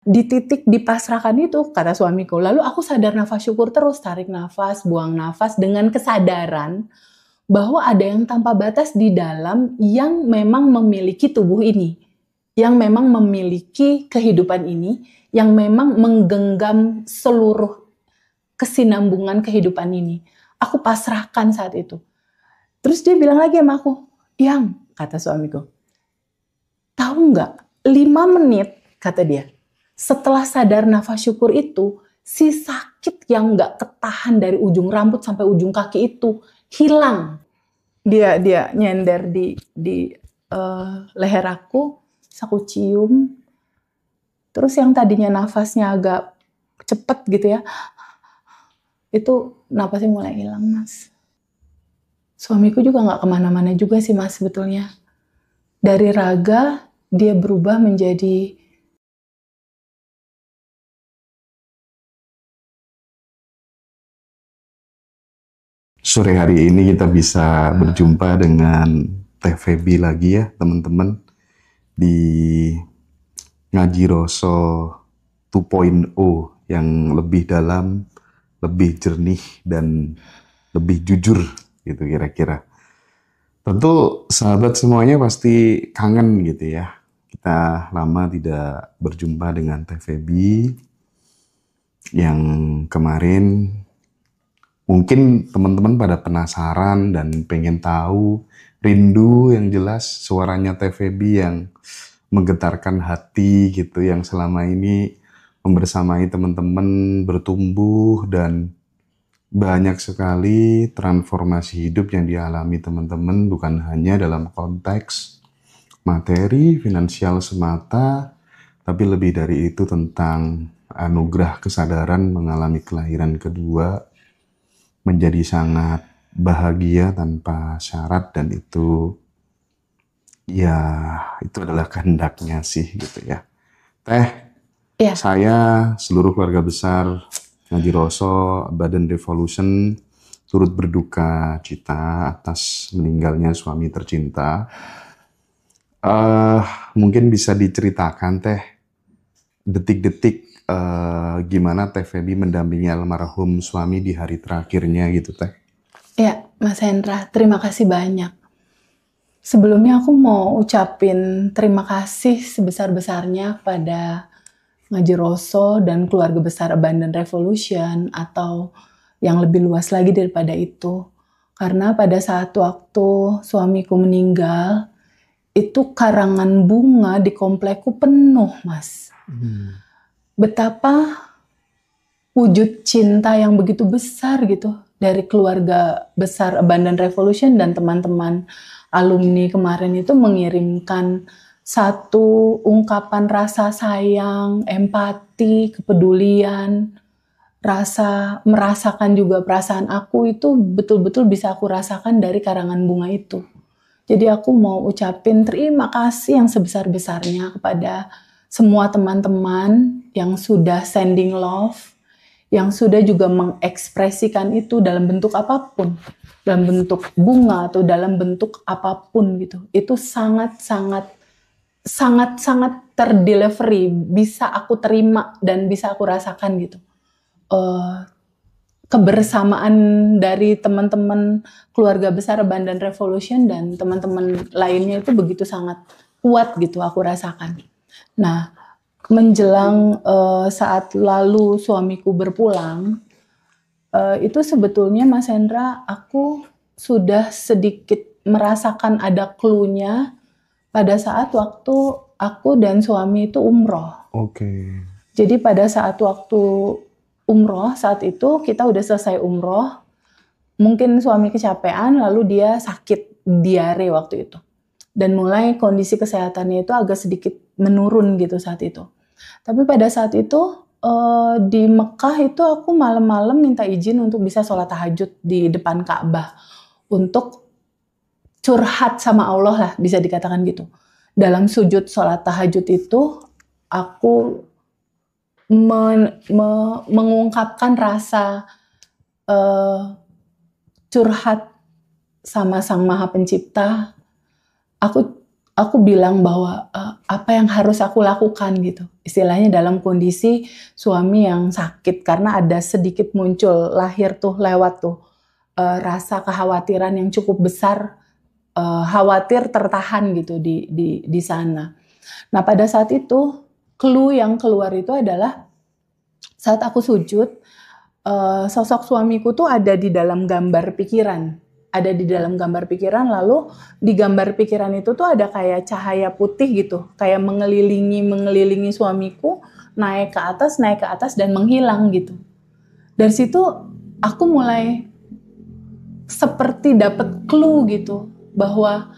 di titik dipasrahkan itu, kata suamiku. Lalu aku sadar nafas syukur terus, tarik nafas, buang nafas dengan kesadaran bahwa ada yang tanpa batas di dalam yang memang memiliki tubuh ini, yang memang memiliki kehidupan ini, yang memang menggenggam seluruh kesinambungan kehidupan ini. Aku pasrahkan saat itu. Terus dia bilang lagi sama aku, "Yang," kata suamiku, "tahu nggak, 5 menit," kata dia, "setelah sadar nafas syukur itu, si sakit yang nggak ketahan dari ujung rambut sampai ujung kaki itu hilang." Dia nyender di leher aku, terus aku cium. Terus yang tadinya nafasnya agak cepet gitu ya, itu napasnya mulai hilang, Mas. Suamiku juga nggak kemana-mana juga sih, Mas, sebetulnya. Dari raga, dia berubah menjadi Sore hari ini kita bisa berjumpa dengan Teh Feby lagi ya teman-teman di Ngaji Roso 2.0 yang lebih dalam, lebih jernih dan lebih jujur gitu kira-kira. Tentu sahabat semuanya pasti kangen gitu ya. Kita lama tidak berjumpa dengan Teh Feby yang kemarin. Mungkin teman-teman pada penasaran dan pengen tahu, rindu yang jelas suaranya Teh Feby yang menggetarkan hati gitu, yang selama ini membersamai teman-teman bertumbuh dan banyak sekali transformasi hidup yang dialami teman-teman, bukan hanya dalam konteks materi, finansial semata, tapi lebih dari itu tentang anugerah kesadaran mengalami kelahiran kedua, menjadi sangat bahagia tanpa syarat, dan itu ya itu adalah kehendaknya sih gitu ya. Teh, ya. saya seluruh keluarga besar Ngaji Roso Badan Revolution turut berduka cita atas meninggalnya suami tercinta. Mungkin bisa diceritakan Teh detik-detik gimana Teh Feby mendampingi almarhum suami di hari terakhirnya gitu Teh. Ya, Mas Hendra, terima kasih banyak. Sebelumnya aku mau ucapin terima kasih sebesar-besarnya pada Ngaji Roso dan keluarga besar Abundant Revolution, atau yang lebih luas lagi daripada itu. Karena pada saat waktu suamiku meninggal, itu karangan bunga di komplekku penuh, Mas. Betapa wujud cinta yang begitu besar gitu dari keluarga besar Abundant Revolution dan teman-teman alumni kemarin itu mengirimkan satu ungkapan rasa sayang, empati, kepedulian, rasa merasakan juga perasaan aku itu betul-betul bisa aku rasakan dari karangan bunga itu. Jadi aku mau ucapin terima kasih yang sebesar-besarnya kepada semua teman-teman yang sudah sending love, yang sudah juga mengekspresikan itu dalam bentuk apapun, dalam bentuk bunga atau dalam bentuk apapun gitu. Itu sangat terdelivery, bisa aku terima dan bisa aku rasakan gitu. Kebersamaan dari teman-teman keluarga besar Abundant Revolution dan teman-teman lainnya itu begitu sangat kuat gitu aku rasakan. Nah, menjelang saat lalu suamiku berpulang, itu sebetulnya Mas Hendra, aku sudah sedikit merasakan ada clue-nya pada saat waktu aku dan suami itu umroh. Jadi pada saat waktu umroh, saat itu kita udah selesai umroh, mungkin suami kecapean, lalu dia sakit diare waktu itu. Dan mulai kondisi kesehatannya itu agak sedikit menurun gitu saat itu. Tapi pada saat itu di Mekah itu aku malam-malam minta izin untuk bisa sholat tahajud di depan Ka'bah. Untuk curhat sama Allah lah, bisa dikatakan gitu. Dalam sujud sholat tahajud itu, aku mengungkapkan rasa curhat sama Sang Maha Pencipta. Aku bilang bahwa apa yang harus aku lakukan gitu. Istilahnya dalam kondisi suami yang sakit, karena ada sedikit muncul lahir tuh lewat tuh rasa kekhawatiran yang cukup besar, khawatir tertahan gitu di sana. Nah pada saat itu clue yang keluar itu adalah saat aku sujud, sosok suamiku tuh ada di dalam gambar pikiran. Ada di dalam gambar pikiran, lalu di gambar pikiran itu tuh ada kayak cahaya putih gitu, kayak mengelilingi suamiku, naik ke atas dan menghilang gitu. Dari situ aku mulai seperti dapat clue gitu, bahwa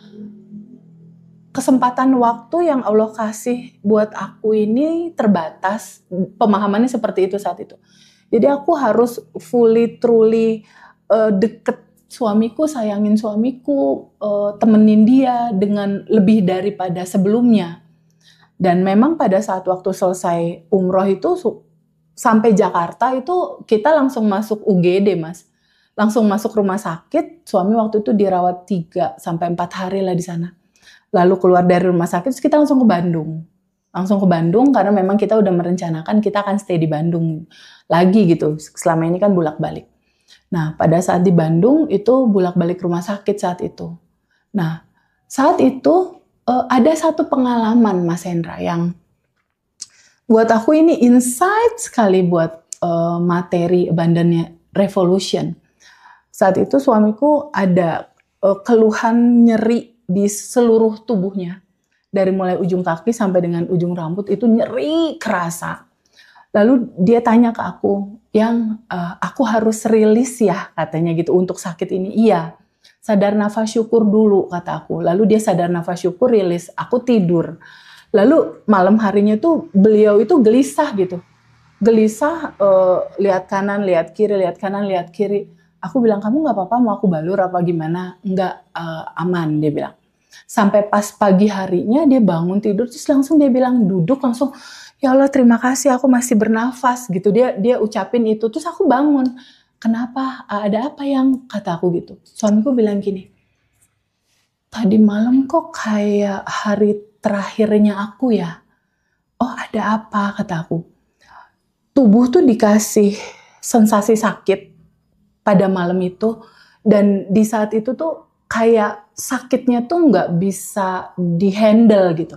kesempatan waktu yang Allah kasih buat aku ini terbatas. Pemahamannya seperti itu saat itu. Jadi aku harus fully, truly deket suamiku, sayangin suamiku, temenin dia dengan lebih daripada sebelumnya. Dan memang pada saat waktu selesai umroh itu sampai Jakarta itu kita langsung masuk UGD, Mas. Langsung masuk rumah sakit. Suami waktu itu dirawat 3-4 hari lah di sana. Lalu keluar dari rumah sakit, terus kita langsung ke Bandung. Langsung ke Bandung karena memang kita udah merencanakan kita akan stay di Bandung lagi gitu. Selama ini kan bolak-balik. Nah, pada saat di Bandung itu bolak-balik rumah sakit saat itu. Nah, saat itu ada satu pengalaman Mas Hendra yang buat aku ini insight sekali buat materi Abundant Revolution. Saat itu suamiku ada keluhan nyeri di seluruh tubuhnya. Dari mulai ujung kaki sampai dengan ujung rambut itu nyeri kerasa. Lalu dia tanya ke aku, yang aku harus rilis ya katanya gitu untuk sakit ini. Iya, sadar nafas syukur dulu kata aku. Lalu dia sadar nafas syukur, rilis, aku tidur. Lalu malam harinya tuh beliau itu gelisah gitu. Gelisah, lihat kanan, lihat kiri, lihat kanan, lihat kiri. Aku bilang, kamu gak apa-apa mau aku balur apa gimana? Enggak, aman dia bilang. Sampai pas pagi harinya dia bangun tidur, terus langsung dia bilang duduk langsung, ya Allah terima kasih aku masih bernafas gitu. Dia ucapin itu, terus aku bangun. Kenapa? Ada apa yang kata aku gitu. Suamiku bilang gini, tadi malam kok kayak hari terakhirnya aku ya. Oh ada apa kata aku. Tubuh tuh dikasih sensasi sakit pada malam itu. Dan di saat itu tuh kayak sakitnya tuh nggak bisa dihandle gitu.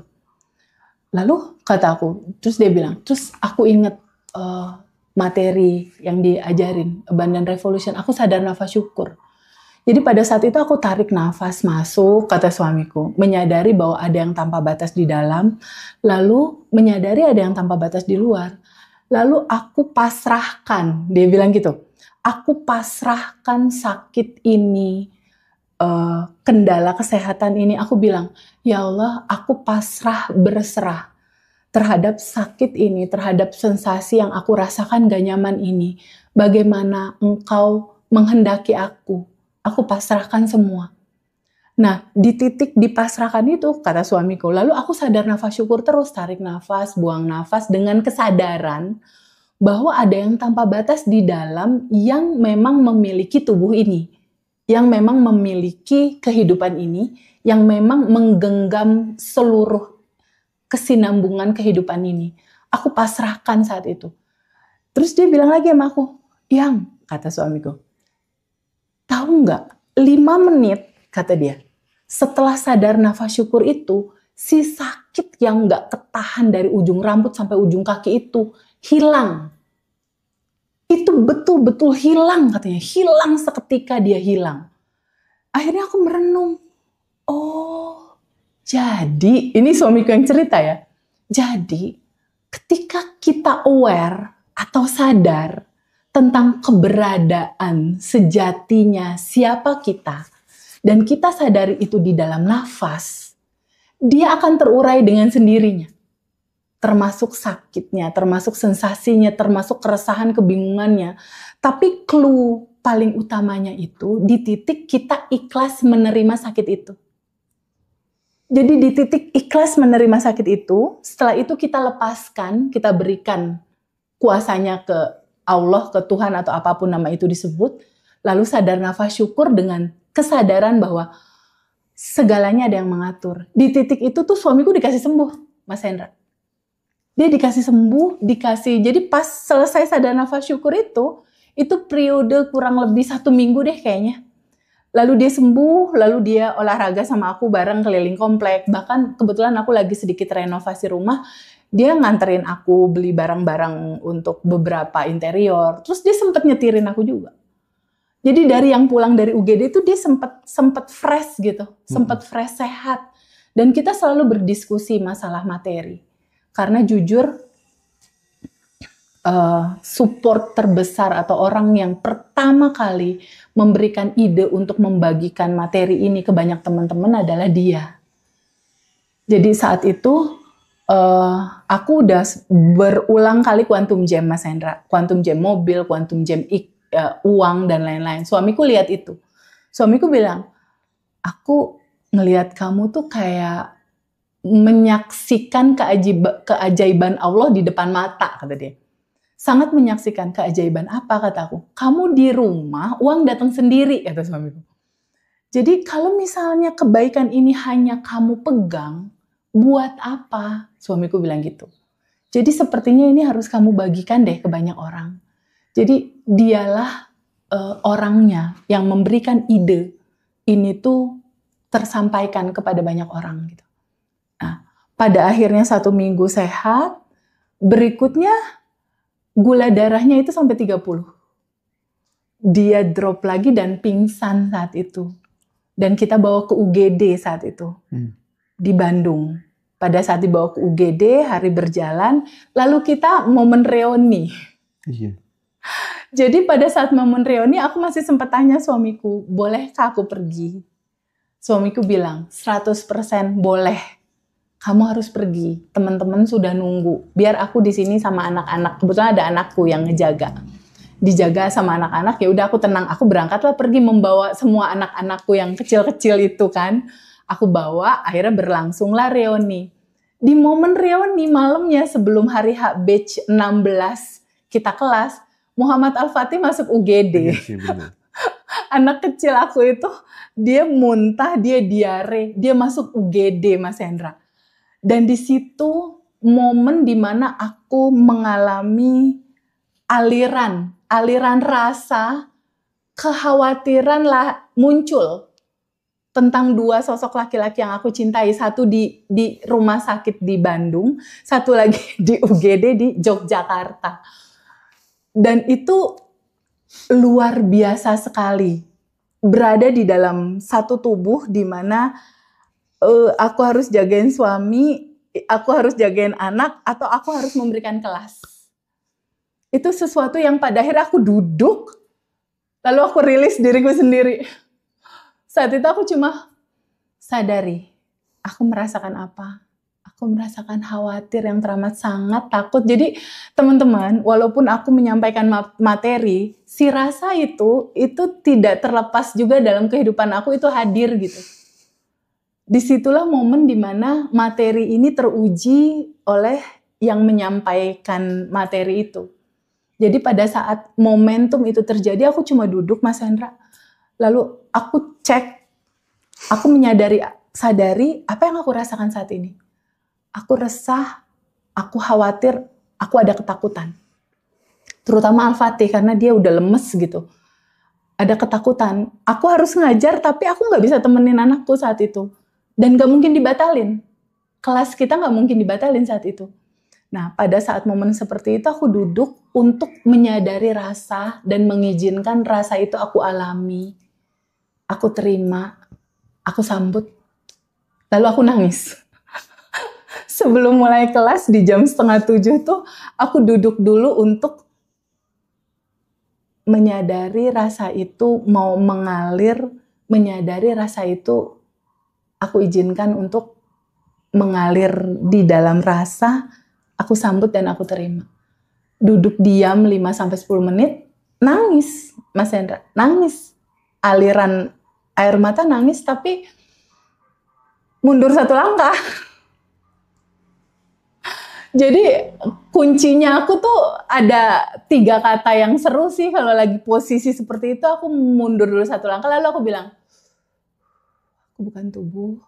Lalu kata aku, terus dia bilang, terus aku inget materi yang diajarin, Abundant Revolution, aku sadar nafas syukur. Jadi pada saat itu aku tarik nafas masuk, kata suamiku, menyadari bahwa ada yang tanpa batas di dalam, lalu menyadari ada yang tanpa batas di luar. Lalu aku pasrahkan, dia bilang gitu, aku pasrahkan sakit ini, kendala kesehatan ini, aku bilang, ya Allah, aku pasrah berserah terhadap sakit ini, terhadap sensasi yang aku rasakan gak nyaman ini. Bagaimana engkau menghendaki aku pasrahkan semua. Nah, di titik dipasrahkan itu, kata suamiku, lalu aku sadar nafas syukur terus, tarik nafas, buang nafas, dengan kesadaran bahwa ada yang tanpa batas di dalam yang memang memiliki tubuh ini, yang memang memiliki kehidupan ini, yang memang menggenggam seluruh kesinambungan kehidupan ini. Aku pasrahkan saat itu. Terus dia bilang lagi sama aku, yang, kata suamiku, tahu nggak, 5 menit, kata dia, setelah sadar nafas syukur itu, si sakit yang nggak ketahan dari ujung rambut sampai ujung kaki itu hilang. Itu betul-betul hilang katanya, hilang seketika dia hilang. Akhirnya aku merenung, oh jadi, ini suamiku yang cerita ya, jadi ketika kita aware atau sadar tentang keberadaan sejatinya siapa kita, dan kita sadari itu di dalam nafas, dia akan terurai dengan sendirinya. Termasuk sakitnya, termasuk sensasinya, termasuk keresahan, kebingungannya. Tapi clue paling utamanya itu di titik kita ikhlas menerima sakit itu. Jadi di titik ikhlas menerima sakit itu, setelah itu kita lepaskan, kita berikan kuasanya ke Allah, ke Tuhan atau apapun nama itu disebut, lalu sadar nafas syukur dengan kesadaran bahwa segalanya ada yang mengatur. Di titik itu tuh suamiku dikasih sembuh, Mas Hendra. Dia dikasih sembuh, jadi pas selesai sadar nafas syukur itu periode kurang lebih 1 minggu deh kayaknya. Lalu dia sembuh, lalu dia olahraga sama aku bareng keliling komplek. Bahkan kebetulan aku lagi sedikit renovasi rumah, dia nganterin aku beli barang-barang untuk beberapa interior. Terus dia sempat nyetirin aku juga. Jadi dari yang pulang dari UGD itu dia sempat fresh gitu, sempat fresh sehat. Dan kita selalu berdiskusi masalah materi. Karena jujur, support terbesar atau orang yang pertama kali memberikan ide untuk membagikan materi ini ke banyak teman-teman adalah dia. Jadi saat itu aku udah berulang kali quantum jam, Mas Hendra. Quantum jam mobil, quantum jam uang, dan lain-lain. Suamiku lihat itu. Suamiku bilang, aku ngelihat kamu tuh kayak menyaksikan keajaiban Allah di depan mata, kata dia. Sangat menyaksikan keajaiban apa, kataku. Kamu di rumah, uang datang sendiri, kata suamiku. Jadi kalau misalnya kebaikan ini hanya kamu pegang, buat apa? Suamiku bilang gitu. Jadi sepertinya ini harus kamu bagikan deh ke banyak orang. Jadi dialah orangnya yang memberikan ide ini tuh tersampaikan kepada banyak orang gitu. Nah, pada akhirnya 1 minggu sehat, berikutnya gula darahnya itu sampai 30. Dia drop lagi dan pingsan saat itu. Dan kita bawa ke UGD saat itu. Di Bandung. Pada saat dibawa ke UGD, hari berjalan, lalu kita momen reuni. Iya. Jadi pada saat momen reuni, aku masih sempat tanya suamiku, bolehkah aku pergi? Suamiku bilang, 100% boleh. Kamu harus pergi. Teman-teman sudah nunggu. Biar aku di sini sama anak-anak. Kebetulan ada anakku yang ngejaga. Dijaga sama anak-anak, ya udah aku tenang. Aku berangkatlah pergi membawa semua anak-anakku yang kecil-kecil itu kan. Aku bawa, akhirnya berlangsunglah reuni. Di momen reuni malamnya sebelum hari H batch 16 kita kelas, Muhammad Al-Fatih masuk UGD. Iya, Anak kecil aku itu, dia muntah, dia diare, dia masuk UGD, Mas Hendra. Dan di situ momen dimana aku mengalami aliran rasa, kekhawatiran lah muncul tentang 2 sosok laki-laki yang aku cintai. Satu di rumah sakit di Bandung, satu lagi di UGD di Yogyakarta. Dan itu luar biasa sekali. Berada di dalam satu tubuh di mana aku harus jagain suami, aku harus jagain anak, atau aku harus memberikan kelas. Itu sesuatu yang pada akhirnya aku duduk, lalu aku rilis diriku sendiri. Saat itu aku cuma sadari, aku merasakan apa? Aku merasakan khawatir yang teramat sangat takut. Jadi teman-teman, walaupun aku menyampaikan materi, si rasa itu tidak terlepas juga dalam kehidupan aku, itu hadir gitu. Disitulah momen dimana materi ini teruji oleh yang menyampaikan materi itu. Jadi pada saat momentum itu terjadi, aku cuma duduk, Mas Hendra. Lalu aku cek, aku sadari apa yang aku rasakan saat ini. Aku resah, aku khawatir, aku ada ketakutan. Terutama Al-Fatih, karena dia udah lemes gitu. Ada ketakutan. Aku harus ngajar, tapi aku nggak bisa temenin anakku saat itu. Dan nggak mungkin dibatalin. Kelas kita nggak mungkin dibatalin saat itu. Nah, pada saat momen seperti itu, aku duduk untuk menyadari rasa dan mengizinkan rasa itu aku alami. Aku terima, aku sambut, lalu aku nangis. Sebelum mulai kelas di jam 6:30 tuh, aku duduk dulu untuk menyadari rasa itu mau mengalir, menyadari rasa itu aku izinkan untuk mengalir di dalam rasa, aku sambut dan aku terima. Duduk diam 5-10 menit, nangis, Mas Hendra, nangis. Aliran air mata nangis, tapi mundur 1 langkah. Jadi kuncinya aku tuh ada 3 kata yang seru sih kalau lagi posisi seperti itu. Aku mundur dulu 1 langkah, lalu aku bilang, aku bukan tubuh,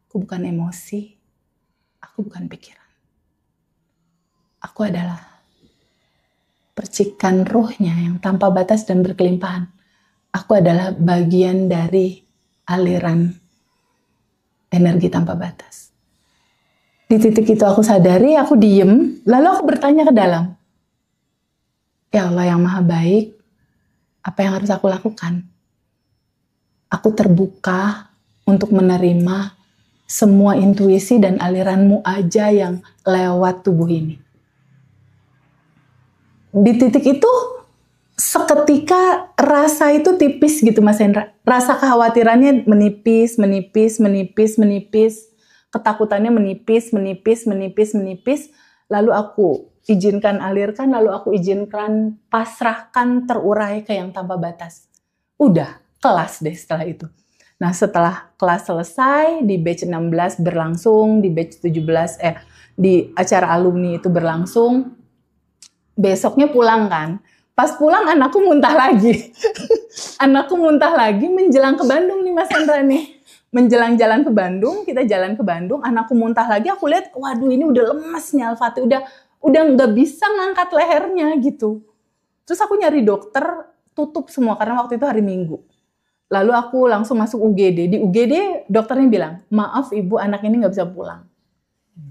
aku bukan emosi, Aku bukan pikiran. Aku adalah percikan ruhnya yang tanpa batas dan berkelimpahan. Aku adalah bagian dari aliran energi tanpa batas. Di titik itu aku sadari, aku diem, lalu aku bertanya ke dalam. Ya Allah yang maha baik, apa yang harus aku lakukan? Aku terbuka untuk menerima semua intuisi dan aliranmu aja yang lewat tubuh ini. Di titik itu, seketika rasa itu tipis gitu Mas Hendra. Rasa kekhawatirannya menipis. Ketakutannya menipis. Lalu aku izinkan alirkan, lalu aku izinkan pasrahkan, terurai ke yang tanpa batas. Udah, kelas deh setelah itu. Nah setelah kelas selesai, di batch 16 berlangsung, di batch 17, di acara alumni itu berlangsung, besoknya pulang kan. Pas pulang anakku muntah lagi. Anakku muntah lagi menjelang ke Bandung nih Mas Hendra nih. Menjelang jalan ke Bandung, kita jalan ke Bandung, anakku muntah lagi, aku lihat, waduh ini udah lemes nih Al-Fatih, udah nggak bisa ngangkat lehernya gitu. Terus aku nyari dokter, tutup semua karena waktu itu hari Minggu. Lalu aku langsung masuk UGD. Di UGD dokternya bilang, maaf ibu anak ini nggak bisa pulang.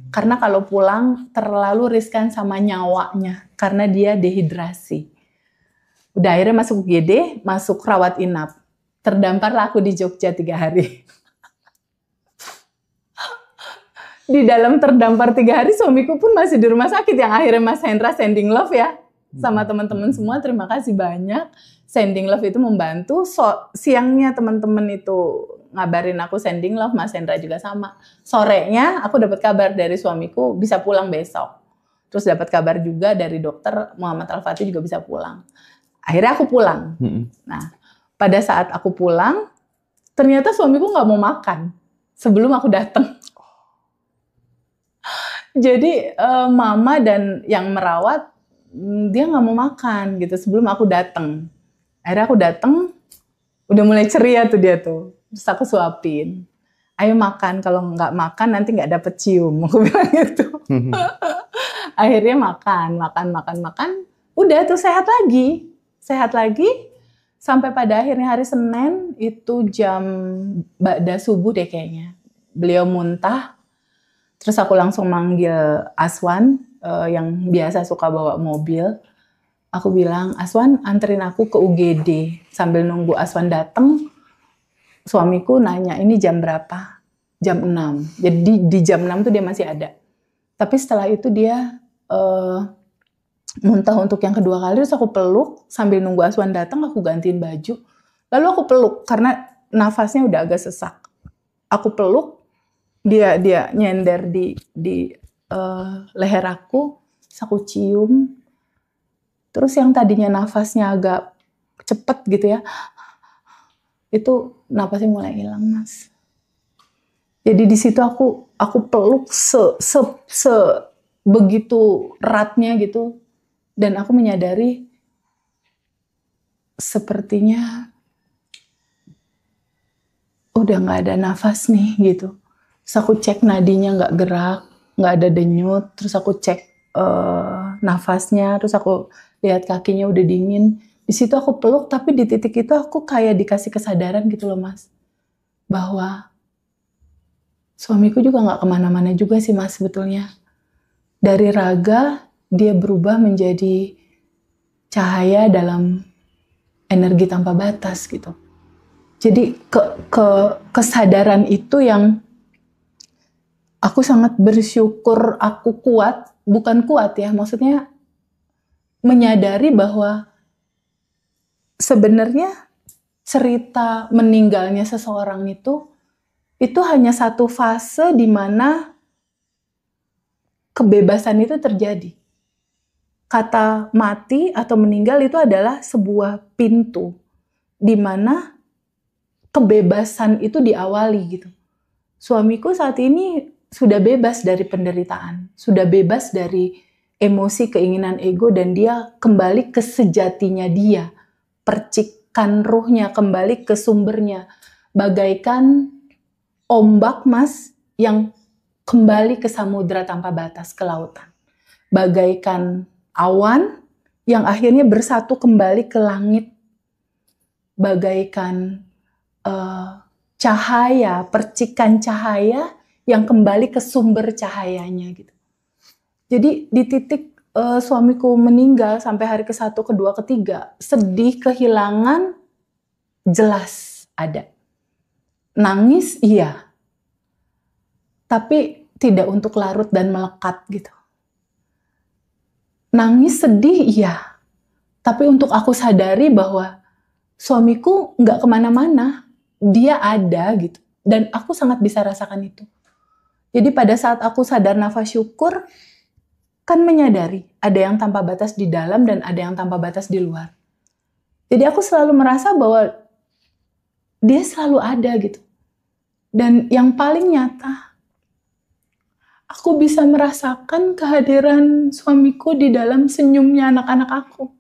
Karena kalau pulang terlalu riskan sama nyawanya, karena dia dehidrasi. Udah akhirnya masuk UGD, masuk rawat inap. Terdamparlah aku di Jogja 3 hari. Di dalam terdampar 3 hari, suamiku pun masih di rumah sakit, yang akhirnya Mas Hendra sending love ya. Sama teman-teman semua, terima kasih banyak. Sending love itu membantu. Siangnya teman-teman itu ngabarin aku sending love, Mas Hendra juga sama. Sorenya aku dapat kabar dari suamiku bisa pulang besok. Terus dapat kabar juga dari dokter Muhammad Al-Fatih juga bisa pulang. Akhirnya aku pulang. Nah, pada saat aku pulang, ternyata suamiku nggak mau makan sebelum aku datang. Jadi mama dan yang merawat dia nggak mau makan gitu sebelum aku datang. Akhirnya aku datang, udah mulai ceria tuh dia tuh. Terus aku suapin, ayo makan, kalau nggak makan nanti nggak dapet cium. Aku bilang gitu. Akhirnya makan. Udah tuh sehat lagi. Sampai pada akhirnya hari Senin itu jam ba'da subuh deh kayaknya. Beliau muntah. Terus aku langsung manggil Aswan yang biasa suka bawa mobil. Aku bilang, Aswan anterin aku ke UGD. Sambil nunggu Aswan datang, suamiku nanya, ini jam berapa? Jam 6. Jadi di jam 6 tuh dia masih ada. Tapi setelah itu dia muntah untuk yang kedua kali, terus aku peluk. Sambil nunggu Aswan datang, aku gantiin baju. Lalu aku peluk, karena nafasnya udah agak sesak. Aku peluk, dia nyender di leher aku, terus aku cium. Terus yang tadinya nafasnya agak cepet gitu ya, itu nafasnya mulai hilang Mas. Jadi di situ aku peluk begitu eratnya gitu, dan aku menyadari sepertinya udah nggak ada nafas nih gitu. Terus aku cek nadinya nggak gerak, nggak ada denyut. Terus aku cek nafasnya, terus aku lihat kakinya udah dingin. Di situ aku peluk, tapi di titik itu aku kayak dikasih kesadaran gitu loh Mas, bahwa suamiku juga nggak kemana-mana juga sih Mas sebetulnya. Dari raga dia berubah menjadi cahaya dalam energi tanpa batas gitu. Jadi kesadaran itu yang aku sangat bersyukur, aku kuat, bukan kuat ya, maksudnya menyadari bahwa sebenarnya cerita meninggalnya seseorang itu hanya satu fase di mana kebebasan itu terjadi. Kata mati atau meninggal itu adalah sebuah pintu di mana kebebasan itu diawali gitu. Suamiku saat ini sudah bebas dari penderitaan, sudah bebas dari emosi, keinginan ego, dan dia kembali ke sejatinya dia. Percikan ruhnya kembali ke sumbernya. Bagaikan ombak Mas yang kembali ke samudra tanpa batas, ke lautan. Bagaikan awan yang akhirnya bersatu kembali ke langit. Bagaikan cahaya, percikan cahaya yang kembali ke sumber cahayanya gitu. Jadi di titik suamiku meninggal sampai hari ke-1, ke-2, ke-3, sedih, kehilangan jelas ada. Nangis iya. Tapi tidak untuk larut dan melekat gitu. Nangis, sedih iya. Tapi untuk aku sadari bahwa suamiku nggak kemana-mana. Dia ada gitu. Dan aku sangat bisa rasakan itu. Jadi pada saat aku sadar nafas syukur, kan menyadari ada yang tanpa batas di dalam dan ada yang tanpa batas di luar. Jadi aku selalu merasa bahwa dia selalu ada gitu. Dan yang paling nyata, aku bisa merasakan kehadiran suamiku di dalam senyumnya anak-anak aku.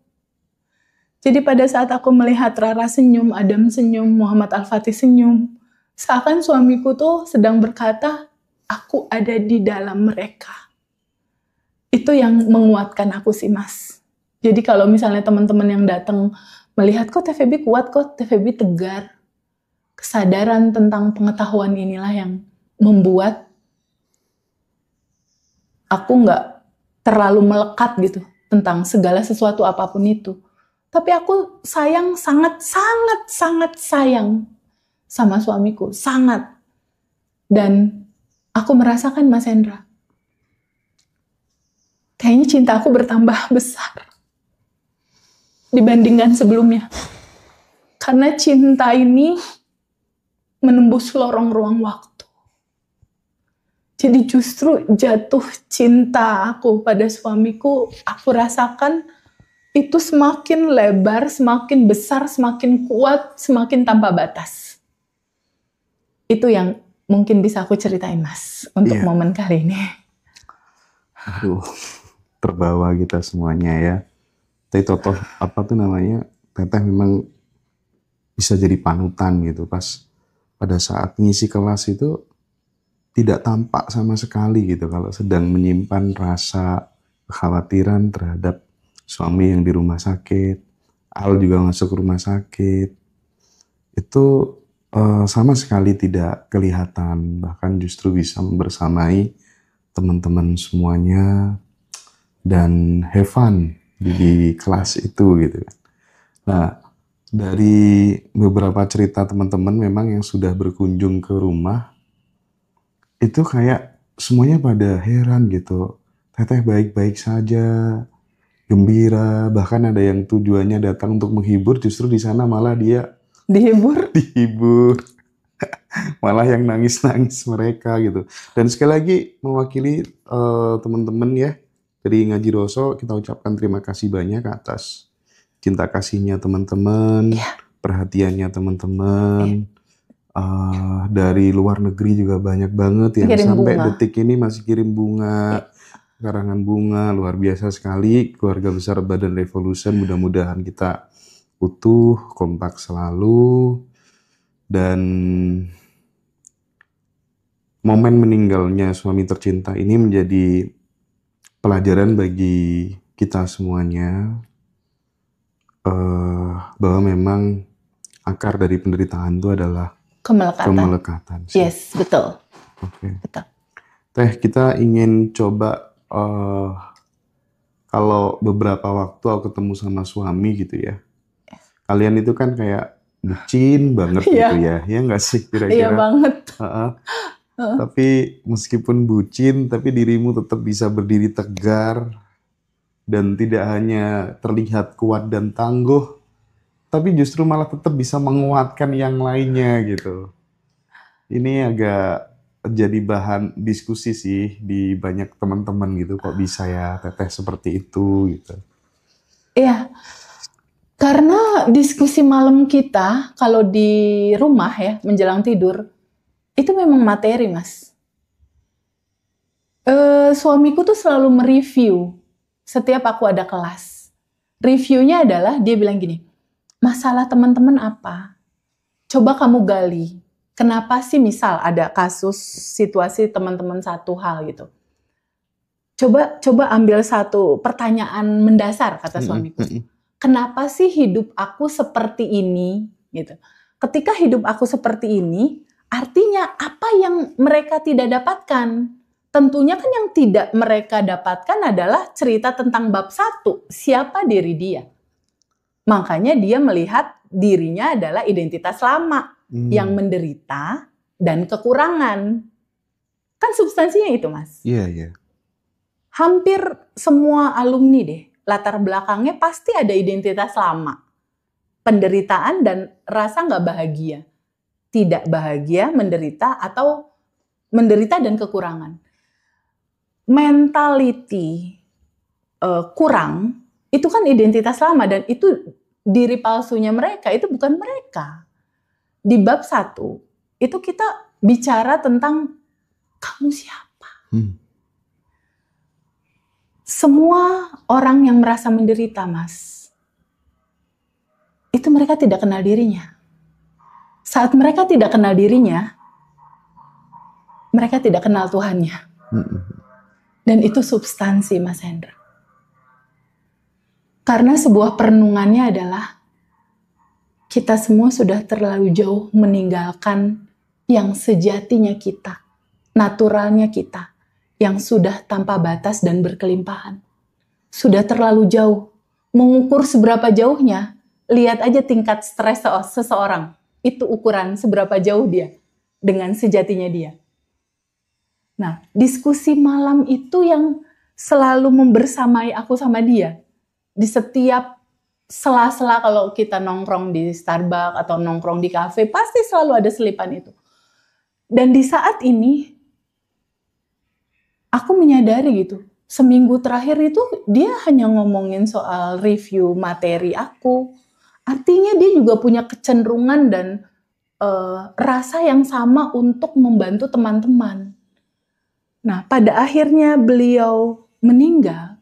Jadi pada saat aku melihat Rara senyum, Adam senyum, Muhammad Al-Fatih senyum, seakan suamiku tuh sedang berkata, aku ada di dalam mereka. Itu yang menguatkan aku sih, Mas. Jadi kalau misalnya teman-teman yang datang melihat kok TVB kuat, kok TVB tegar, kesadaran tentang pengetahuan inilah yang membuat aku nggak terlalu melekat gitu tentang segala sesuatu apapun itu. Tapi aku sayang, sangat sayang sama suamiku, sangat. Dan aku merasakan, Mas Hendra, kayaknya cinta aku bertambah besar dibandingkan sebelumnya. Karena cinta ini menembus lorong ruang waktu. Jadi justru jatuh cinta aku pada suamiku, aku rasakan itu semakin lebar, semakin besar, semakin kuat, semakin tanpa batas. Itu yang mungkin bisa aku ceritain, Mas, untuk momen kali ini. Aduh, terbawa kita semuanya ya. Tapi totoh apa tuh namanya, Teteh memang bisa jadi panutan gitu. Pas pada saat ngisi kelas itu tidak tampak sama sekali gitu kalau sedang menyimpan rasa kekhawatiran terhadap suami yang di rumah sakit. Al juga masuk rumah sakit. Itu sama sekali tidak kelihatan, bahkan justru bisa membersamai teman-teman semuanya dan have fun di kelas itu gitu. Nah, dari beberapa cerita teman-teman memang yang sudah berkunjung ke rumah, itu kayak semuanya pada heran gitu. Teteh baik-baik saja, gembira, bahkan ada yang tujuannya datang untuk menghibur, justru di sana malah dia dihibur. Malah yang nangis-nangis mereka gitu. Dan sekali lagi mewakili teman-teman ya dari Ngaji Roso, kita ucapkan terima kasih banyak atas cinta kasihnya teman-teman, perhatiannya teman-teman. Dari luar negeri juga banyak banget yang kirim sampai bunga. Detik ini masih kirim bunga, karangan bunga, luar biasa sekali. Keluarga besar Badan Revolution, mudah-mudahan kita utuh, kompak selalu. Dan momen meninggalnya suami tercinta ini menjadi pelajaran bagi kita semuanya, bahwa memang akar dari penderitaan itu adalah kemelekatan. Yes, betul. Oke. Betul. Teh, kita ingin coba kalau beberapa waktu aku ketemu sama suami gitu ya. Kalian itu kan kayak bucin banget gitu ya. Ya nggak sih kira-kira? Iya banget. Tapi meskipun bucin, tapi dirimu tetap bisa berdiri tegar dan tidak hanya terlihat kuat dan tangguh, tapi justru malah tetap bisa menguatkan yang lainnya gitu. Ini agak jadi bahan diskusi sih di banyak teman-teman gitu, kok bisa ya Teteh seperti itu gitu. Iya, karena diskusi malam kita kalau di rumah ya menjelang tidur, itu memang materi, Mas. Suamiku tuh selalu mereview setiap aku ada kelas. Reviewnya adalah dia bilang gini, masalah teman-teman apa? Coba kamu gali. Kenapa sih misal ada kasus situasi teman-teman satu hal gitu. Coba ambil satu pertanyaan mendasar kata suamiku. Kenapa sih hidup aku seperti ini gitu. Ketika hidup aku seperti ini, artinya apa yang mereka tidak dapatkan? Tentunya kan yang tidak mereka dapatkan adalah cerita tentang bab 1, siapa diri dia. Makanya dia melihat dirinya adalah identitas lama yang menderita dan kekurangan. Kan substansinya itu, Mas. Iya. Hampir semua alumni deh, latar belakangnya pasti ada identitas lama. Penderitaan dan rasa nggak bahagia. Tidak bahagia, menderita, atau menderita dan kekurangan. Mentality kurang, itu kan identitas lama dan itu diri palsunya mereka, itu bukan mereka. Di bab 1, itu kita bicara tentang kamu siapa. Semua orang yang merasa menderita, Mas, itu mereka tidak kenal dirinya. Saat mereka tidak kenal dirinya, mereka tidak kenal Tuhannya. Dan itu substansi, Mas Hendra. Karena sebuah perenungannya adalah kita semua sudah terlalu jauh meninggalkan yang sejatinya kita, naturalnya kita, yang sudah tanpa batas dan berkelimpahan. Sudah terlalu jauh. Mengukur seberapa jauhnya, lihat aja tingkat stres seseorang. Itu ukuran seberapa jauh dia dengan sejatinya dia. Nah, diskusi malam itu yang selalu membersamai aku sama dia. Di setiap sela-sela kalau kita nongkrong di Starbucks atau nongkrong di kafe, pasti selalu ada selipan itu. Dan di saat ini, aku menyadari gitu, seminggu terakhir itu dia hanya ngomongin soal review materi aku. Artinya dia juga punya kecenderungan dan rasa yang sama untuk membantu teman-teman. Nah, pada akhirnya beliau meninggal,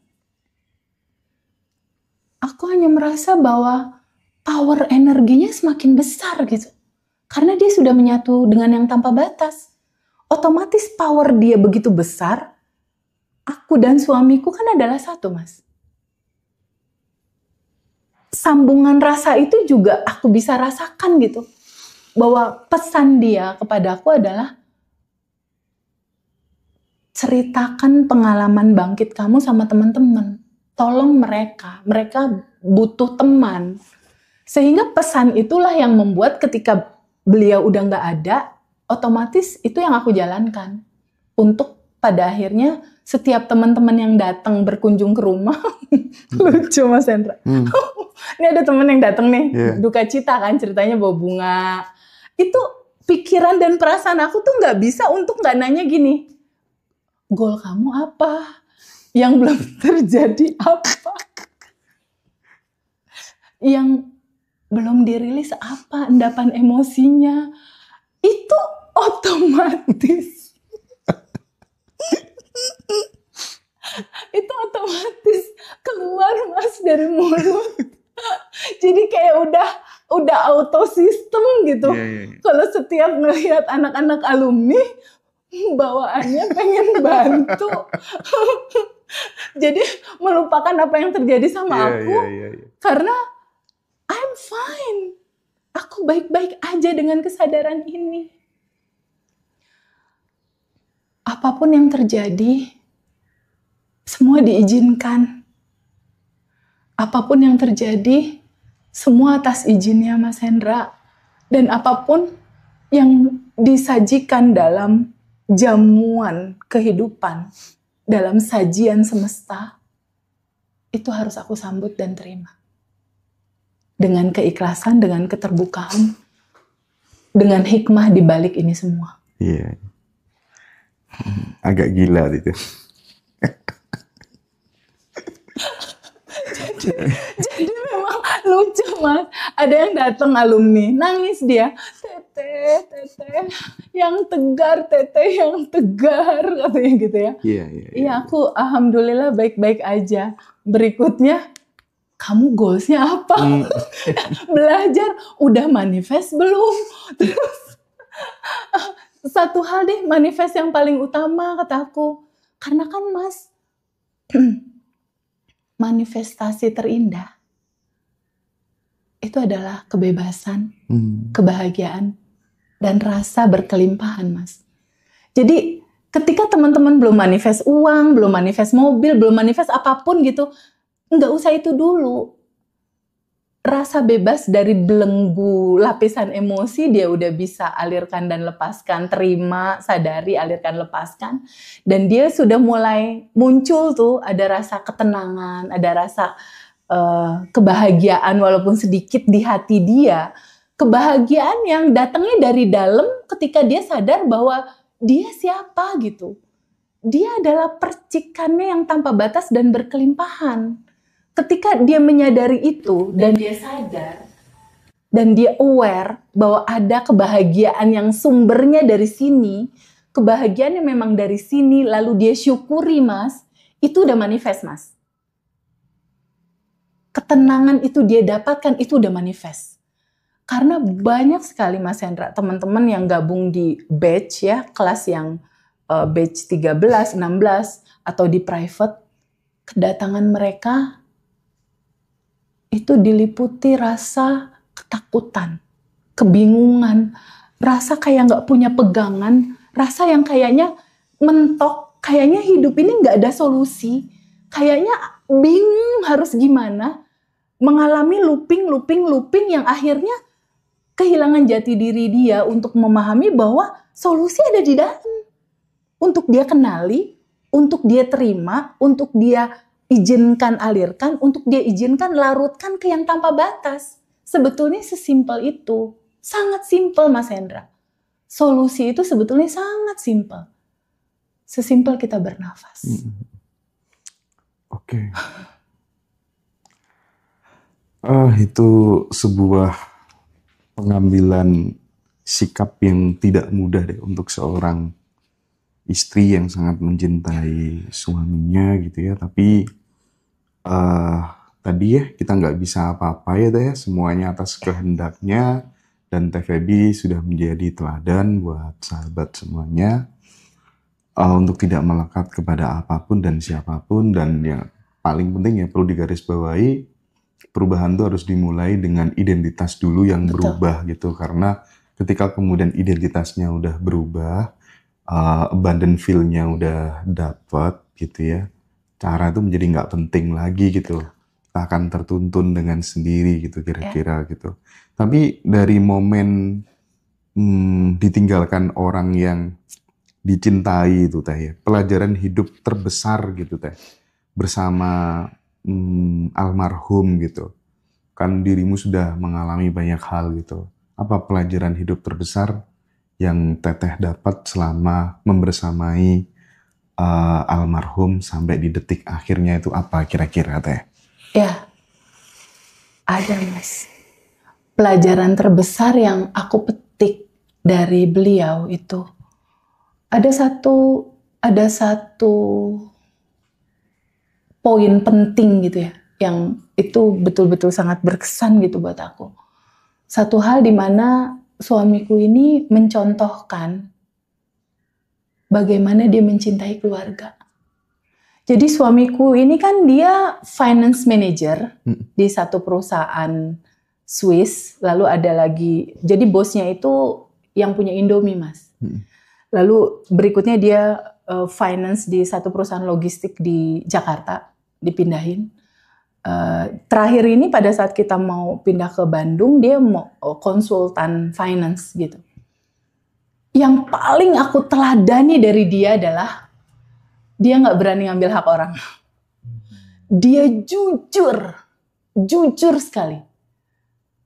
aku hanya merasa bahwa power energinya semakin besar gitu. Karena dia sudah menyatu dengan yang tanpa batas. Otomatis power dia begitu besar, aku dan suamiku kan adalah satu, Mas. Sambungan rasa itu juga aku bisa rasakan gitu. Bahwa pesan dia kepadaku adalah, ceritakan pengalaman bangkit kamu sama teman-teman. Tolong mereka butuh teman. Sehingga pesan itulah yang membuat ketika beliau udah nggak ada, otomatis itu yang aku jalankan. Untuk pada akhirnya setiap teman-teman yang datang berkunjung ke rumah, lucu Mas Hendra. Ini ada teman yang datang nih, duka cita kan ceritanya bawa bunga. Itu pikiran dan perasaan aku tuh nggak bisa untuk nggak nanya gini, goal kamu apa? Yang belum terjadi apa? Yang belum dirilis apa? Endapan emosinya? Itu otomatis. Itu otomatis keluar Mas dari mulut. Jadi kayak udah auto sistem gitu. Kalau setiap ngelihat anak-anak alumni, bawaannya pengen bantu. Jadi melupakan apa yang terjadi sama aku. Karena I'm fine. Aku baik-baik aja dengan kesadaran ini. Apapun yang terjadi, semua diizinkan. Apapun yang terjadi, semua atas izinnya Mas Hendra. Dan apapun yang disajikan dalam jamuan kehidupan, dalam sajian semesta, itu harus aku sambut dan terima. Dengan keikhlasan, dengan keterbukaan, dengan hikmah di balik ini semua. Iya. Agak gila itu. Jadi memang lucu Mas. Ada yang datang alumni, nangis dia. Teteh, yang tegar, teteh yang tegar, katanya gitu ya. Iya, aku alhamdulillah baik-baik aja. Berikutnya, kamu goalsnya apa? Belajar, udah manifest belum? Terus Satu hal deh, manifest yang paling utama kata aku. Karena kan Mas, manifestasi terindah itu adalah kebebasan, kebahagiaan, dan rasa berkelimpahan Mas. Jadi ketika teman-teman belum manifest uang, belum manifest mobil, belum manifest apapun gitu, nggak usah itu dulu. Rasa bebas dari belenggu lapisan emosi dia udah bisa alirkan dan lepaskan, terima, sadari, alirkan, lepaskan. Dan dia sudah mulai muncul tuh, ada rasa ketenangan, ada rasa kebahagiaan walaupun sedikit di hati dia. Kebahagiaan yang datangnya dari dalam ketika dia sadar bahwa dia siapa gitu. Dia adalah percikannya yang tanpa batas dan berkelimpahan. Ketika dia menyadari itu dan dia sadar dan dia aware bahwa ada kebahagiaan yang sumbernya dari sini, kebahagiaan yang memang dari sini, lalu dia syukuri Mas, itu udah manifest Mas. Ketenangan itu dia dapatkan, itu udah manifest. Karena banyak sekali Mas Hendra, teman-teman yang gabung di batch ya, kelas yang batch 13, 16, atau di private, kedatangan mereka itu diliputi rasa ketakutan, kebingungan, rasa kayak nggak punya pegangan, rasa yang kayaknya mentok, kayaknya hidup ini nggak ada solusi, kayaknya bingung harus gimana, mengalami looping yang akhirnya kehilangan jati diri dia untuk memahami bahwa solusi ada di dalam. Untuk dia kenali, untuk dia terima, untuk dia izinkan alirkan, untuk dia izinkan larutkan ke yang tanpa batas. Sebetulnya sesimpel itu. Sangat simpel Mas Hendra. Solusi itu sebetulnya sangat simpel. Sesimpel kita bernafas. Oke. Itu sebuah pengambilan sikap yang tidak mudah deh untuk seorang istri yang sangat mencintai suaminya gitu ya, tapi tadi ya kita nggak bisa apa-apa ya Teh, semuanya atas kehendaknya, dan Teh Feby sudah menjadi teladan buat sahabat semuanya untuk tidak melekat kepada apapun dan siapapun, dan yang paling penting ya perlu digarisbawahi, perubahan itu harus dimulai dengan identitas dulu yang berubah gitu, karena ketika kemudian identitasnya udah berubah, abundant feel-nya udah dapat gitu ya, cara itu menjadi nggak penting lagi gitu, kita akan tertuntun dengan sendiri gitu kira-kira gitu. Tapi dari momen ditinggalkan orang yang dicintai itu Teh ya, pelajaran hidup terbesar gitu Teh bersama almarhum gitu, kan dirimu sudah mengalami banyak hal gitu, apa pelajaran hidup terbesar yang Teteh dapat selama membersamai almarhum sampai di detik akhirnya itu apa kira-kira Teh? Ya, ada Mas. Pelajaran terbesar yang aku petik dari beliau itu, ada satu poin penting gitu ya, yang itu betul-betul sangat berkesan gitu buat aku. Satu hal di mana suamiku ini mencontohkan bagaimana dia mencintai keluarga. Jadi suamiku ini kan dia finance manager di satu perusahaan Swiss, lalu ada lagi, jadi bosnya itu yang punya Indomie Mas. Lalu berikutnya dia finance di satu perusahaan logistik di Jakarta, dipindahin. Terakhir ini pada saat kita mau pindah ke Bandung, dia mau konsultan finance gitu. Yang paling aku teladani dari dia adalah dia nggak berani ngambil hak orang. Dia jujur sekali.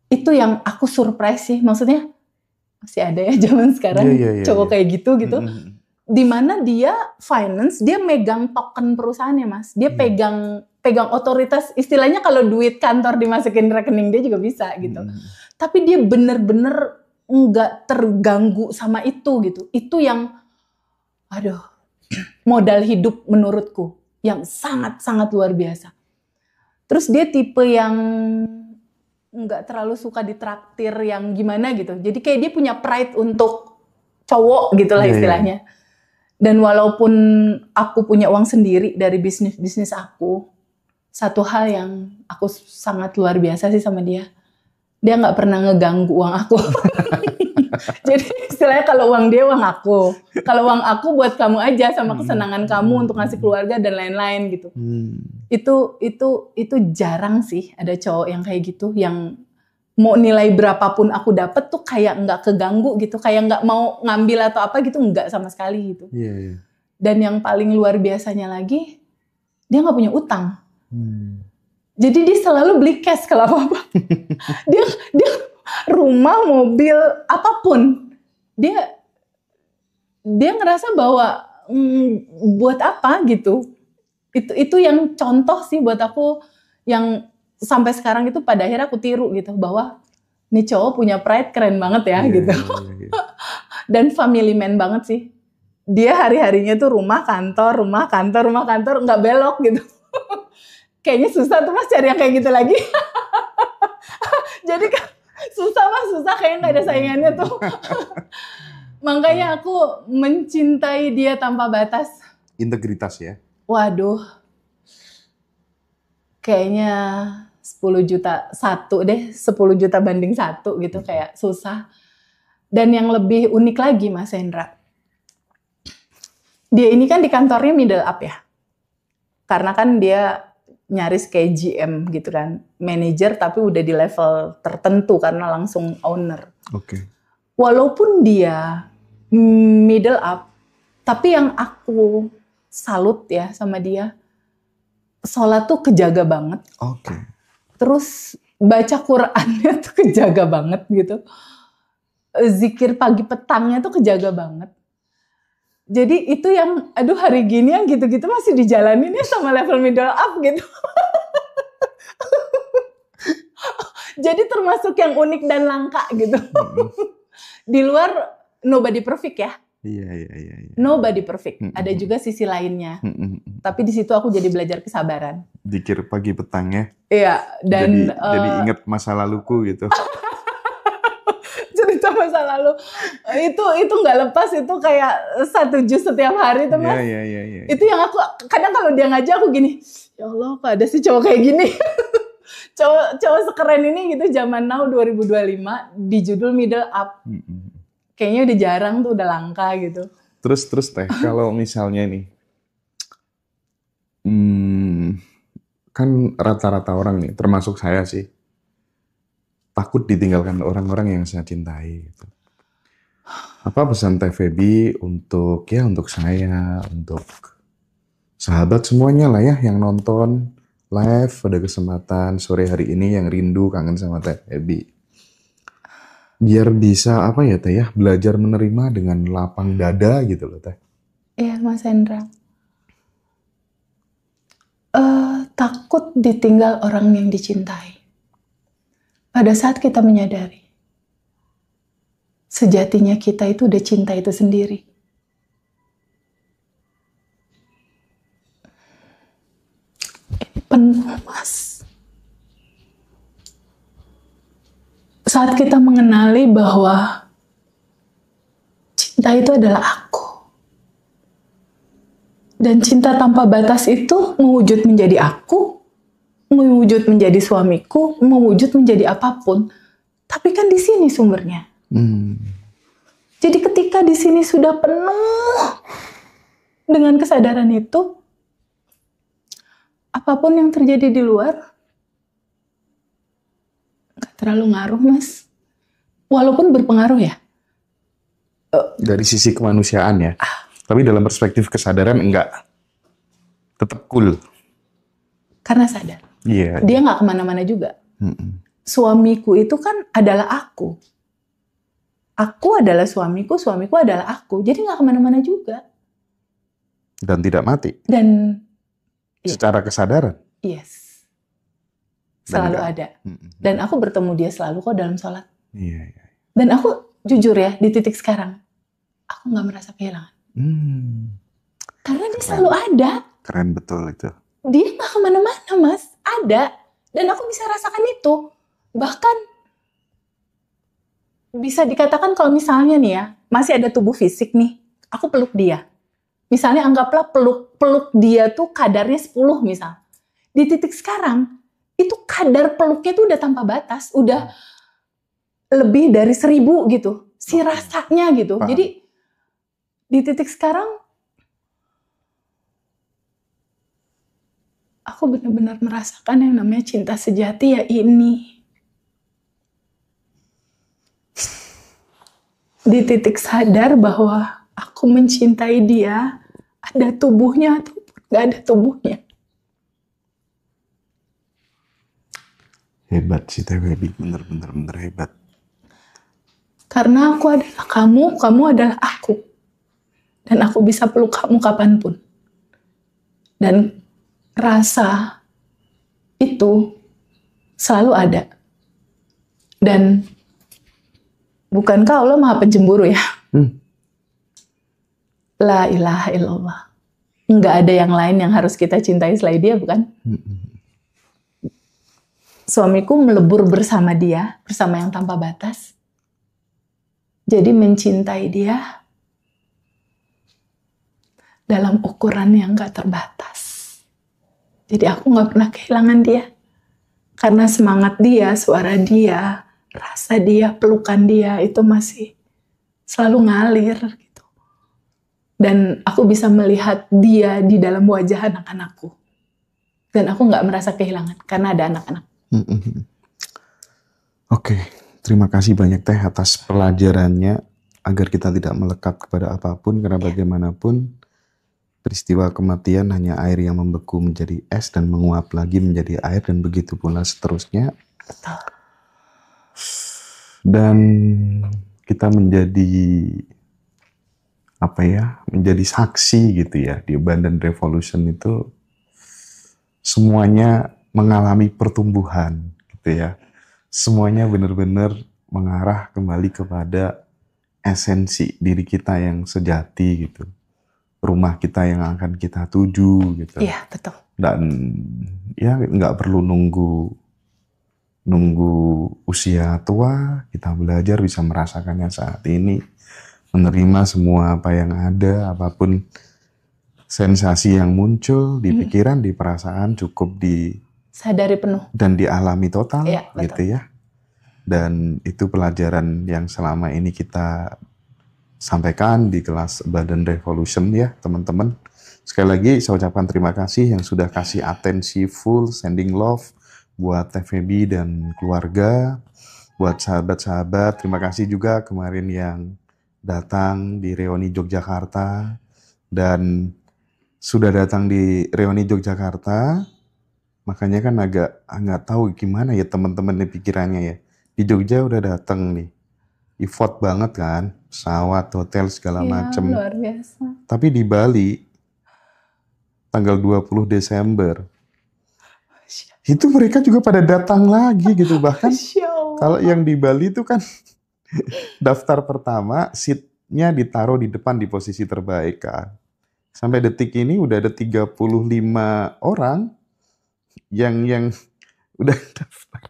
Itu yang aku surprise sih, maksudnya masih ada ya zaman sekarang cowok kayak gitu. Dimana dia finance, dia megang token perusahaannya Mas, dia pegang otoritas, istilahnya kalau duit kantor dimasukin rekening dia juga bisa gitu. Tapi dia bener-bener nggak terganggu sama itu gitu. Itu yang, modal hidup menurutku yang sangat-sangat luar biasa. Terus dia tipe yang nggak terlalu suka ditraktir yang gimana gitu. Jadi kayak dia punya pride untuk cowok gitulah Iya, iya. istilahnya. Dan walaupun aku punya uang sendiri dari bisnis aku, satu hal yang aku sangat luar biasa sih sama dia nggak pernah ngeganggu uang aku. Jadi istilahnya kalau uang dia uang aku, kalau uang aku buat kamu aja sama kesenangan kamu untuk ngasih keluarga dan lain-lain gitu. Itu jarang sih ada cowok yang kayak gitu, yang mau nilai berapapun aku dapet tuh kayak nggak keganggu gitu, kayak nggak mau ngambil atau apa gitu, nggak sama sekali gitu. Iya. Dan yang paling luar biasanya lagi, dia nggak punya utang. Jadi dia selalu beli cash kalau apa-apa. dia rumah, mobil, apapun. Dia ngerasa bahwa buat apa gitu. Itu yang contoh sih buat aku yang sampai sekarang itu pada akhirnya aku tiru gitu, bahwa nih cowok punya pride, keren banget ya gitu. Iya. Dan family man banget sih. Dia hari-harinya tuh rumah kantor, nggak belok gitu. Kayaknya susah tuh Mas cari yang kayak gitu lagi. Jadi susah, kayaknya nggak ada saingannya tuh. Makanya aku mencintai dia tanpa batas. Integritas ya. Waduh, kayaknya 10 juta satu deh, 10 juta banding satu gitu, kayak susah. Dan yang lebih unik lagi Mas Hendra, dia ini kan di kantornya middle up ya, karena kan dia nyaris kayak GM gitu kan, manajer tapi udah di level tertentu karena langsung owner. Oke. Walaupun dia middle up, tapi yang aku salut ya sama dia, sholat tuh kejaga banget. Oke. Terus baca Qurannya tuh kejaga banget gitu. Zikir pagi petangnya tuh kejaga banget. Jadi itu yang, aduh hari gini yang gitu-gitu masih dijalanin ya sama level middle up gitu. Jadi termasuk yang unik dan langka gitu. Di luar nobody perfect ya. Iya. Nobody perfect. Ada juga sisi lainnya. Tapi di situ aku jadi belajar kesabaran. Zikir pagi petang ya. Iya, dan jadi ingat masa laluku gitu. Cerita masa lalu itu nggak lepas, itu kayak 1 juz setiap hari tuh Mas. Iya. Itu yang aku kadang kalau dia ngajak aku gini, ya Allah kok ada sih cowok kayak gini. cowok sekeren ini gitu zaman now 2025 di judul middle up. Kayaknya udah jarang tuh, udah langka gitu. Terus Teh, kalau misalnya nih, kan rata-rata orang nih, termasuk saya sih, takut ditinggalkan orang-orang yang saya cintai. Gitu. Apa pesan Teh Feby untuk saya, untuk sahabat semuanya lah ya yang nonton live pada kesempatan sore hari ini yang rindu kangen sama Teh Feby. Biar bisa apa ya Teh ya, belajar menerima dengan lapang dada gitu loh Teh. Iya Mas Hendra. Takut ditinggal orang yang dicintai. Pada saat kita menyadari, sejatinya kita itu udah cinta itu sendiri. Ini penuh Mas. Saat kita mengenali bahwa cinta itu adalah aku. Dan cinta tanpa batas itu mewujud menjadi aku, mewujud menjadi suamiku, mewujud menjadi apapun. Tapi kan di sini sumbernya. Jadi ketika di sini sudah penuh dengan kesadaran itu, apapun yang terjadi di luar nggak terlalu ngaruh Mas. Walaupun berpengaruh ya. Dari sisi kemanusiaan ya. Tapi dalam perspektif kesadaran enggak. Tetap cool. Karena sadar. Iya. Dia nggak kemana-mana juga. Suamiku itu kan adalah aku. Aku adalah suamiku adalah aku. Jadi nggak kemana-mana juga. Dan tidak mati. Dan secara kesadaran. Yes. Selalu ada. Dan aku bertemu dia selalu kok dalam sholat. Iya. Dan aku jujur ya, di titik sekarang, aku nggak merasa kehilangan. Karena dia selalu ada. Keren betul itu. Dia nggak kemana-mana Mas. Ada. Dan aku bisa rasakan itu. Bahkan bisa dikatakan kalau misalnya nih ya, masih ada tubuh fisik nih, aku peluk dia. Misalnya anggaplah peluk dia tuh kadarnya 10 misal. Di titik sekarang, itu kadar peluknya tuh udah tanpa batas, udah lebih dari 1000 gitu. Si rasanya gitu. Paham. Jadi di titik sekarang, aku benar-benar merasakan yang namanya cinta sejati ya ini. Di titik sadar bahwa aku mencintai dia, ada tubuhnya ataupun gak ada tubuhnya. Hebat sih Teh Feby, bener hebat. Karena aku adalah kamu adalah aku. Dan aku bisa peluk kamu kapanpun. Dan rasa itu selalu ada. Dan bukankah Allah maha pencemburu ya? La ilaha illallah. Nggak ada yang lain yang harus kita cintai selain dia, bukan? Suamiku melebur bersama dia, bersama yang tanpa batas. Jadi mencintai dia dalam ukuran yang gak terbatas. Jadi aku gak pernah kehilangan dia. Karena semangat dia, suara dia, rasa dia, pelukan dia itu masih selalu ngalir gitu. Dan aku bisa melihat dia di dalam wajah anak-anakku. Dan aku gak merasa kehilangan karena ada anak-anak. Oke, terima kasih banyak Teh atas pelajarannya agar kita tidak melekat kepada apapun karena bagaimanapun peristiwa kematian hanya air yang membeku menjadi es dan menguap lagi menjadi air dan begitu pula seterusnya. Betul. Dan kita menjadi menjadi saksi gitu ya di Abundant Revolution itu semuanya mengalami pertumbuhan gitu ya. Semuanya benar-benar mengarah kembali kepada esensi diri kita yang sejati gitu. Rumah kita yang akan kita tuju gitu. Iya, betul. Dan ya nggak perlu nunggu usia tua, kita belajar bisa merasakannya saat ini. Menerima semua apa yang ada, apapun sensasi yang muncul di pikiran, di perasaan cukup sadari penuh dan dialami total ya, gitu ya. Dan itu pelajaran yang selama ini kita sampaikan di kelas Abundant Revolution ya teman-teman. Sekali lagi saya ucapkan terima kasih yang sudah kasih atensi full, sending love buat Teh Feby dan keluarga, buat sahabat-sahabat. Terima kasih juga kemarin yang datang di Reuni Yogyakarta dan sudah datang di Reuni Yogyakarta. Makanya kan agak nggak tahu gimana ya teman-teman nih pikirannya ya. Di Jogja udah datang nih, effort banget kan, pesawat, hotel segala macem. Luar biasa. Tapi di Bali, tanggal 20 Desember, itu mereka juga pada datang lagi gitu. Bahkan kalau yang di Bali itu kan daftar pertama, seatnya ditaruh di depan di posisi terbaik kan. Sampai detik ini udah ada 35 orang yang udah daftar.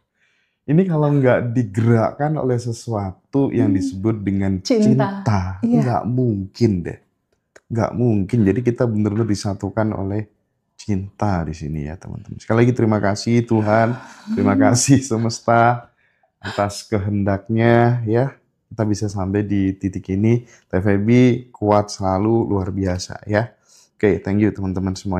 Ini kalau nggak digerakkan oleh sesuatu yang disebut dengan cinta. Nggak mungkin deh. Nggak mungkin. Jadi kita benar-benar disatukan oleh cinta di sini ya teman-teman. Sekali lagi terima kasih Tuhan. Terima kasih semesta atas kehendaknya ya. Kita bisa sampai di titik ini. Teh Feby kuat selalu, luar biasa ya. Oke, thank you teman-teman semuanya.